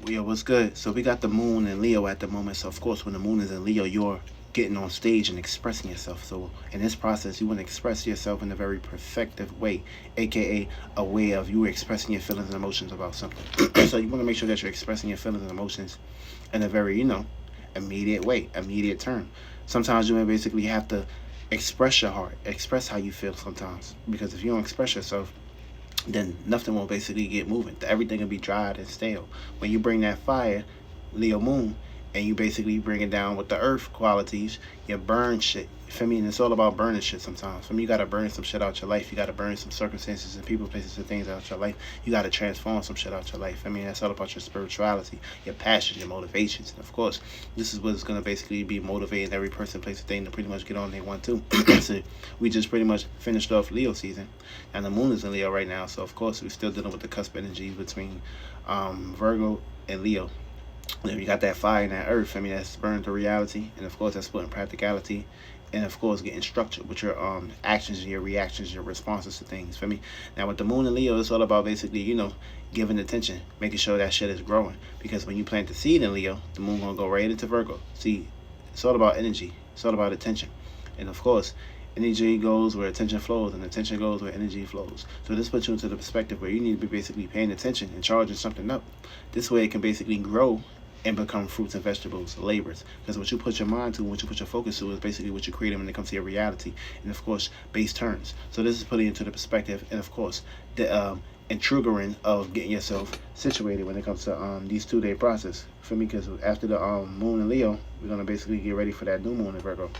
Yo, what's good? So we got the moon in Leo at the moment. So of course, when the moon is in Leo, you're getting on stage and expressing yourself. So in this process, you want to express yourself in a very perfective way, aka a way of you expressing your feelings and emotions about something. So you want to make sure that you're expressing your feelings and emotions in a very, immediate way, immediate term. Sometimes you may basically have to express your heart, express how you feel sometimes. Because if you don't express yourself, then nothing will basically get moving. Everything will be dried and stale. When you bring that fire, Leo moon, and you basically bring it down with the earth qualities, you burn shit. For me, and it's all about burning shit sometimes. For me, you gotta burn some shit out your life. You gotta burn some circumstances and people, places, and things out your life. You gotta transform some shit out your life. I mean, that's all about your spirituality, your passions, your motivations. And of course, this is what's gonna basically be motivating every person, place, and thing to pretty much get on they want to. So we just pretty much finished off Leo season, and the moon is in Leo right now. So of course, we're still dealing with the cusp energies between Virgo and Leo. Then you got that fire and that earth. I mean, that's burned to reality, and of course, that's putting practicality, and of course, getting structured with your actions and your reactions, your responses to things. For me, now with the moon and Leo, it's all about basically, giving attention, making sure that shit is growing. Because when you plant the seed in Leo, the moon gonna go right into Virgo. See, it's all about energy. It's all about attention, and of course, energy goes where attention flows, and attention goes where energy flows. So this puts you into the perspective where you need to be basically paying attention and charging something up. This way, it can basically grow and become fruits and vegetables, labors. Because what you put your mind to, what you put your focus to, is basically what you create when it comes to your reality. And of course, base turns. So this is putting into the perspective, and of course, the intriguing of getting yourself situated when it comes to these 2 day process. For me, because after the moon in Leo, we're gonna basically get ready for that new moon in Virgo.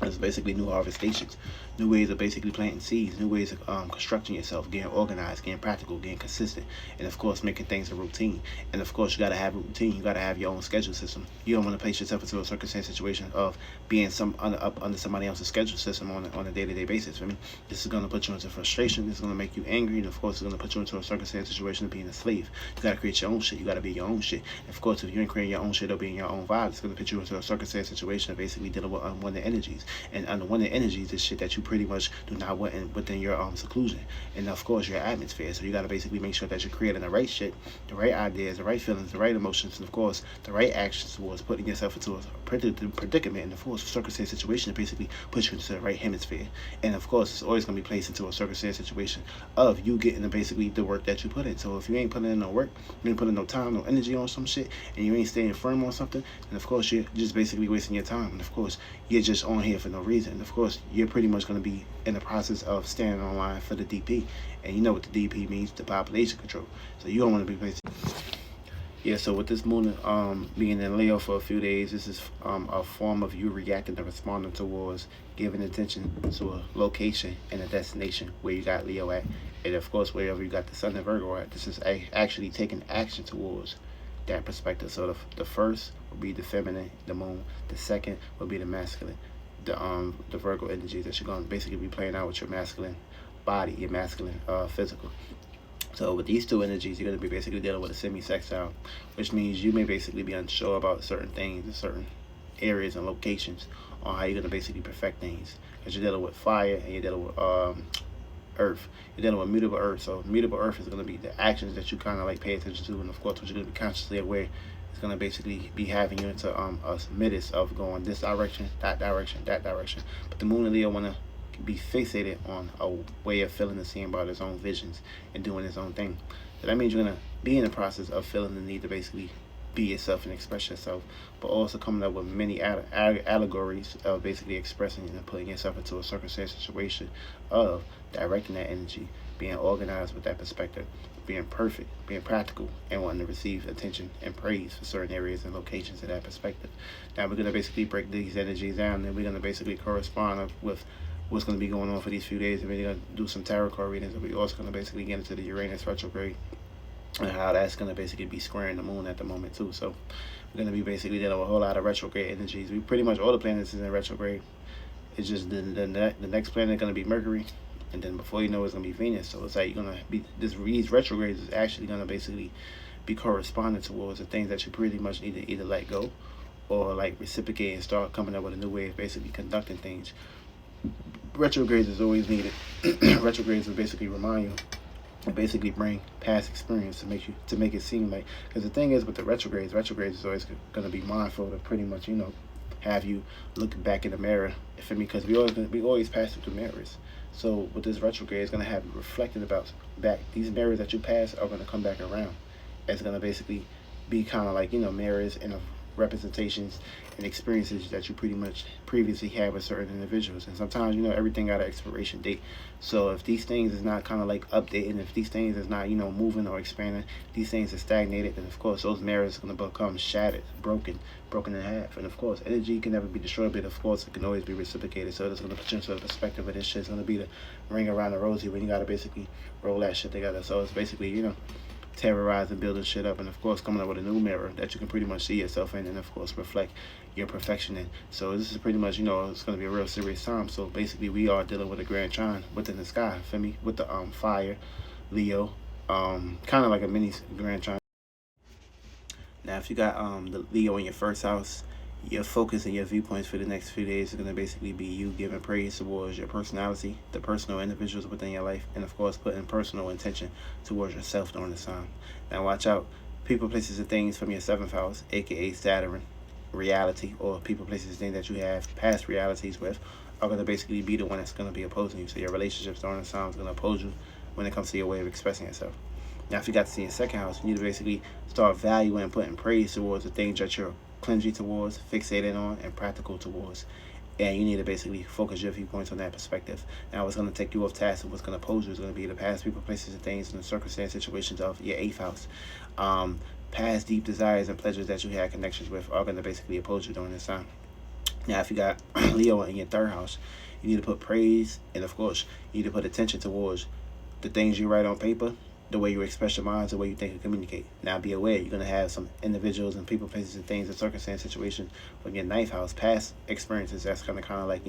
It's basically new harvestations, new ways of basically planting seeds, new ways of constructing yourself, getting organized, getting practical, getting consistent, and of course making things a routine. And of course you gotta have a routine. You gotta have your own schedule system. You don't want to place yourself into a circumstance situation of being up under somebody else's schedule system on a day-to-day basis. I mean, this is gonna put you into frustration. This is gonna make you angry, and of course it's gonna put you into a circumstance situation of being a slave. You gotta create your own shit. You gotta be your own shit. And of course, if you ain't creating your own shit or being your own vibe, it's gonna put you into a circumstance situation of basically dealing with unwanted energies. And unwanted energies is shit that you pretty much do not want within your seclusion, and of course your atmosphere. So you got to basically make sure that you're creating the right shit, the right ideas, the right feelings, the right emotions, and of course the right actions towards putting yourself into a predicament, and of course circumstance situation to basically put you into the right hemisphere. And of course it's always going to be placed into a circumstance situation of you getting basically the work that you put in. So if you ain't putting in no work, you ain't putting no time, no energy on some shit, and you ain't staying firm on something, and of course you're just basically wasting your time. And of course you're just on here for no reason. And of course, you're pretty much going to be in the process of standing online for the DP. And you know what the DP means, the population control. So you don't want to be basically. Yeah, so with this moon being in Leo for a few days, this is a form of you reacting and responding towards giving attention to a location and a destination where you got Leo at. And of course, wherever you got the Sun and Virgo at, this is actually taking action towards that perspective. So the first will be the feminine, the moon. The second will be the masculine, the Virgo energy that you're going to basically be playing out with your masculine body, your masculine physical. So with these two energies, you're going to be basically dealing with a semi-sextile, which means you may basically be unsure about certain things in certain areas and locations on how you're going to basically perfect things. Because you're dealing with fire and you're dealing with earth. You're dealing with mutable earth. So mutable earth is going to be the actions that you kind of like pay attention to, and of course what you're going to be consciously aware. It's going to basically be having you into a midst of going this direction, that direction, that direction. But the moon and Leo want to be fixated on a way of feeling and seeing about his own visions and doing his own thing. So that means you're going to be in the process of feeling the need to basically be yourself and express yourself, but also coming up with many allegories of basically expressing and putting yourself into a circumstance situation of directing that energy, being organized with that perspective, being perfect, being practical, and wanting to receive attention and praise for certain areas and locations in that perspective. Now we're going to basically break these energies down, and we're going to basically correspond with what's going to be going on for these few days, and we're going to do some tarot card readings, and we're also going to basically get into the Uranus retrograde and how that's going to basically be squaring the moon at the moment too. So we're going to be basically dealing with a whole lot of retrograde energies. We pretty much all the planets is in retrograde. It's just the next planet is going to be Mercury, and then before you know it's going to be Venus. So it's like you're going to be these retrogrades is actually going to basically be corresponding towards the things that you pretty much need to either let go or like reciprocate and start coming up with a new way of basically conducting things. Retrogrades is always needed. Retrogrades will basically remind you and basically bring past experience to make it seem like, because the thing is with the retrogrades is always going to be mindful to pretty much have you look back in the mirror for me, because we always pass through the mirrors. So with this retrograde, it's going to have you reflecting about back. These mirrors that you pass are going to come back around. It's going to basically be kind of like mirrors and representations and experiences that you pretty much previously had with certain individuals. And sometimes everything got an expiration date. So if these things is not kind of like updating, if these things is not moving or expanding, these things are stagnated, then of course those mirrors are going to become shattered, broken in half. And of course energy can never be destroyed, but of course it can always be reciprocated. So it's going to put you into a perspective of this shit's going to be the ring around the rosy when you got to basically roll that shit together. So it's basically terrorizing, building shit up, and of course coming up with a new mirror that you can pretty much see yourself in, and of course reflect your perfection in. So this is pretty much it's going to be a real serious time. So basically we are dealing with a grand trine within the sky, feel me, with the fire, Leo, kind of like a mini grand trine. Now if you got the Leo in your first house, your focus and your viewpoints for the next few days are going to basically be you giving praise towards your personality, the personal individuals within your life, and of course putting personal intention towards yourself during this time. Now watch out, people, places, and things from your seventh house, aka Saturn, reality, or people, places, and things that you have past realities with, are going to basically be the one that's going to be opposing you. So your relationships during this time is going to oppose you when it comes to your way of expressing yourself. Now if you got to see your second house, you need to basically start valuing and putting praise towards the things that you're clingy towards, fixated on, and practical towards. And you need to basically focus your viewpoints on that perspective. Now what's going to take you off task and what's going to oppose you is going to be the past people, places, and things, and the circumstance situations of your eighth house. Past deep desires and pleasures that you had connections with are going to basically oppose you during this time. Now if you got Leo in your third house, you need to put praise, and of course you need to put attention towards the things you write on paper, the way you express your mind, the way you think and communicate. Now be aware, you're going to have some individuals and people, places, and things, and circumstance situations from your ninth house, past experiences that's going to kind of like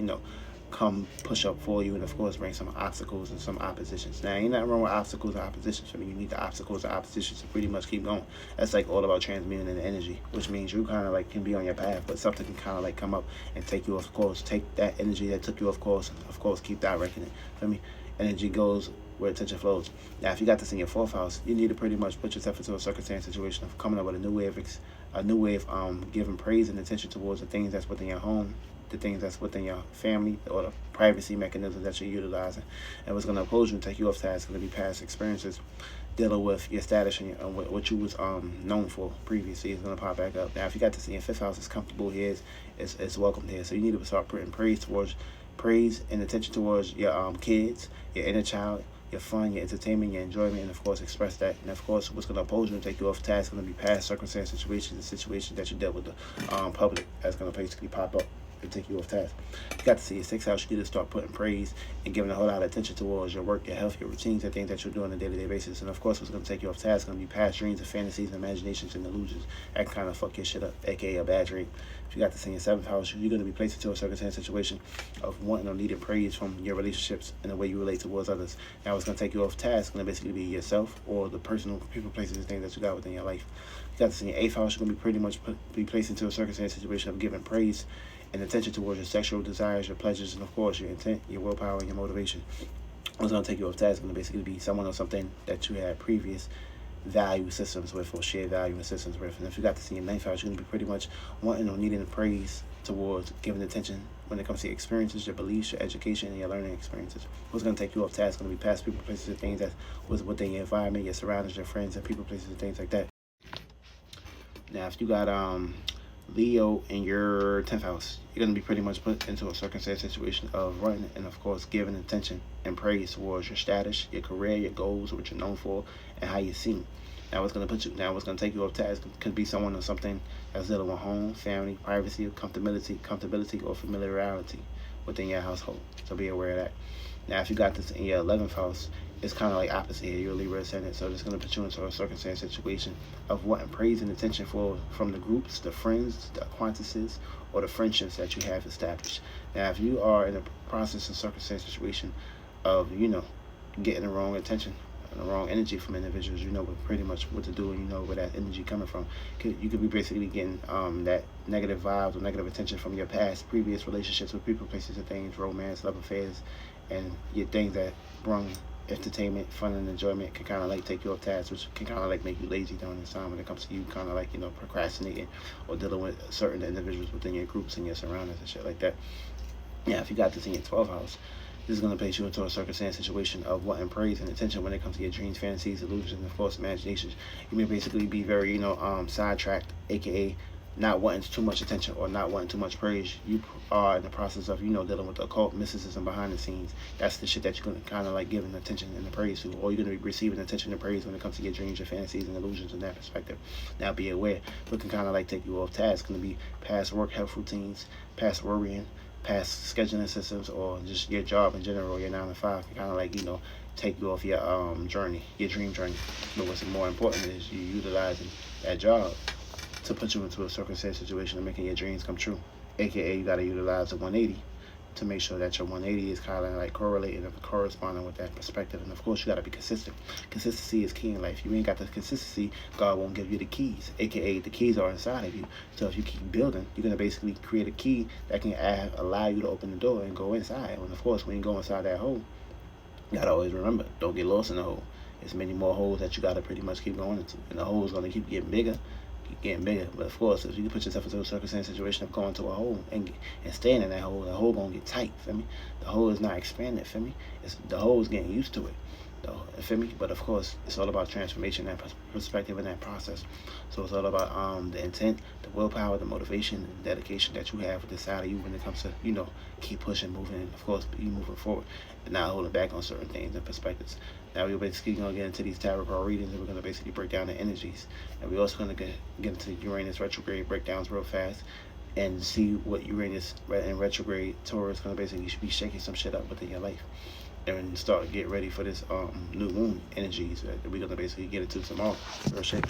come push up for you, and of course bring some obstacles and some oppositions. Now ain't nothing wrong with obstacles or oppositions. I mean, you need the obstacles or oppositions to pretty much keep going. That's like all about transmuting the energy, which means you kind of like can be on your path, but something can kind of like come up and take you off course, take that energy that took you off course, and of course keep directing it. Feel me? Energy goes where attention flows. Now if you got this in your fourth house, you need to pretty much put yourself into a circumstance situation of coming up with a new way of giving praise and attention towards the things that's within your home, the things that's within your family, or the privacy mechanisms that you're utilizing. And what's going to oppose you and take you off task is going to be past experiences dealing with your status and what you was known for previously is going to pop back up. Now if you got this in your fifth house, it's comfortable here, it's welcome here. So you need to start putting praise and attention towards your kids, your inner child, your fun, your entertainment, your enjoyment, and of course express that. And of course what's going to oppose you and take you off task is going to be past circumstance situations and situations that you dealt with the public that's going to basically pop up and take you off task. You got to see your sixth house, you need to start putting praise and giving a whole lot of attention towards your work, your health, your routines, and things that you're doing on a day-to-day basis. And of course what's going to take you off task is going to be past dreams and fantasies and imaginations and illusions that kind of fuck your shit up, aka a bad dream. If you got this in your seventh house, you're going to be placed into a circumstance situation of wanting or needing praise from your relationships and the way you relate towards others. Now what's going to take you off task is going to basically be yourself or the personal people, places, and things that you got within your life. If you got this in your eighth house, you're going to be pretty much be placed into a circumstance situation of giving praise and attention towards your sexual desires, your pleasures, and of course your intent, your willpower, and your motivation. What's going to take you off task is going to basically be someone or something that you had previous value systems with or shared value and systems with. And if you got this in your ninth house, you're going to be pretty much wanting or needing praise towards giving attention when it comes to your experiences, your beliefs, your education, and your learning experiences. What's going to take you off task is going to be past people, places, and things that was within your environment, your surroundings, your friends, and people, places, and things like that. Now if you got Leo in your 10th house, you're going to be pretty much put into a circumstance situation of running and of course giving attention and praise towards your status, your career, your goals, what you're known for, and how you're seen. Now what's going to take you off task could be someone or something that's dealing with home, family, privacy, comfortability, or familiarity within your household. So be aware of that. Now if you got this in your 11th house, it's kind of like opposite here. You're a Libra ascendant, so it's going to put you into a circumstance situation of wanting praise and attention from the groups, the friends, the acquaintances, or the friendships that you have established. Now if you are in a process and circumstance situation of getting the wrong attention and the wrong energy from individuals, you know pretty much what to do, and you know where that energy coming from. You could be basically getting that negative vibes or negative attention from your past previous relationships with people, places, and things, romance, love affairs, and your things that brung entertainment, fun, and enjoyment can kind of like take you off task, which can kind of like make you lazy during this time when it comes to you kind of like, procrastinating or dealing with certain individuals within your groups and your surroundings and shit like that. Yeah, if you got this in your 12th house, this is going to place you into a circumstance situation of wanting praise and attention when it comes to your dreams, fantasies, illusions, and false imaginations. You may basically be very, sidetracked, aka not wanting too much attention or not wanting too much praise. You are in the process of, dealing with the occult mysticism behind the scenes. That's the shit that you're going to kind of like giving attention and the praise to, or you're going to be receiving attention and praise when it comes to your dreams, your fantasies, and illusions in that perspective. Now be aware, what can kind of like take you off task going to be past work health routines, past worrying, past scheduling systems, or just your job in general, your 9 to 5 can kind of like, take you off your journey, your dream journey. But what's more important is you utilizing that job to put you into a circumstance situation of making your dreams come true. AKA, you got to utilize a 180 to make sure that your 180 is kind of like correlating and corresponding with that perspective. And of course, you got to be consistent. Consistency is key in life. You ain't got the consistency, God won't give you the keys. AKA, the keys are inside of you. So if you keep building, you're going to basically create a key that can allow you to open the door and go inside. And of course, when you go inside that hole, you got to always remember, don't get lost in the hole. There's many more holes that you got to pretty much keep going into. And the hole is going to keep getting bigger. But of course, if you put yourself into a circumstance situation of going to a hole and staying in that hole, the hole gonna get tight. Feel me? The hole is not expanded. Feel me? The hole is getting used to it. Feel me? But of course, it's all about transformation, that perspective, and that process. So it's all about the intent, the willpower, the motivation, and dedication that you have with the side of you when it comes to keep pushing, moving, and of course be moving forward, and not holding back on certain things and perspectives. Now we're basically gonna get into these tarot card readings, and we're gonna basically break down the energies, and we're also gonna get into Uranus retrograde breakdowns real fast, and see what Uranus in retrograde Taurus gonna basically be shaking some shit up within your life, and start get ready for this new moon energies that we're gonna basically get into tomorrow. Real shit.